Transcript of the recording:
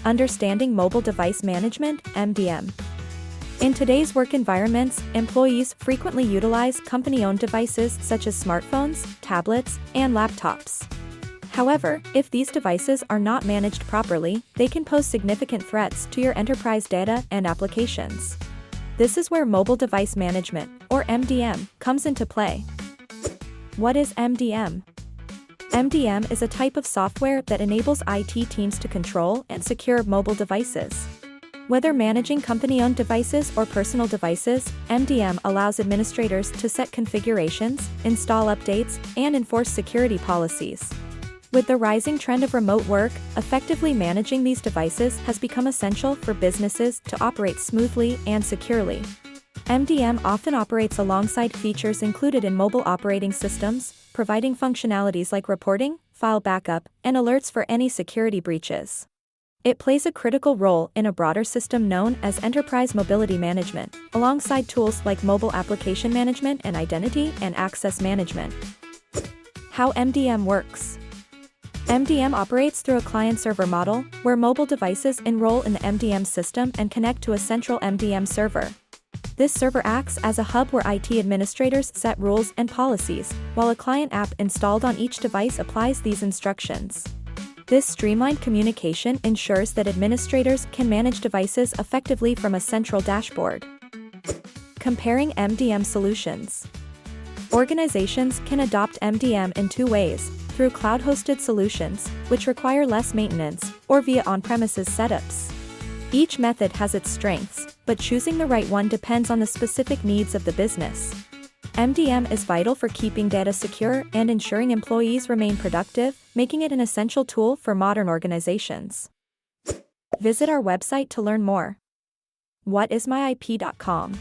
Understanding Mobile Device Management, MDM. In today's work environments, employees frequently utilize company-owned devices such as smartphones, tablets, and laptops. However, if these devices are not managed properly, they can pose significant threats to your enterprise data and applications. This is where Mobile Device Management, or MDM, comes into play. What is MDM? MDM is a type of software that enables IT teams to control and secure mobile devices. Whether managing company-owned devices or personal devices, MDM allows administrators to set configurations, install updates, and enforce security policies. With the rising trend of remote work, effectively managing these devices has become essential for businesses to operate smoothly and securely. MDM often operates alongside features included in mobile operating systems, providing functionalities like reporting, file backup, and alerts for any security breaches. It plays a critical role in a broader system known as enterprise mobility management, alongside tools like mobile application management and identity and access management. How MDM works. MDM operates through a client-server model, where mobile devices enroll in the MDM system and connect to a central MDM server. This server acts as a hub where IT administrators set rules and policies, while a client app installed on each device applies these instructions. This streamlined communication ensures that administrators can manage devices effectively from a central dashboard. Comparing MDM solutions. Organizations can adopt MDM in two ways: through cloud-hosted solutions, which require less maintenance, or via on-premises setups. Each method has its strengths, but choosing the right one depends on the specific needs of the business. MDM is vital for keeping data secure and ensuring employees remain productive, making it an essential tool for modern organizations. Visit our website to learn more. Whatismyip.com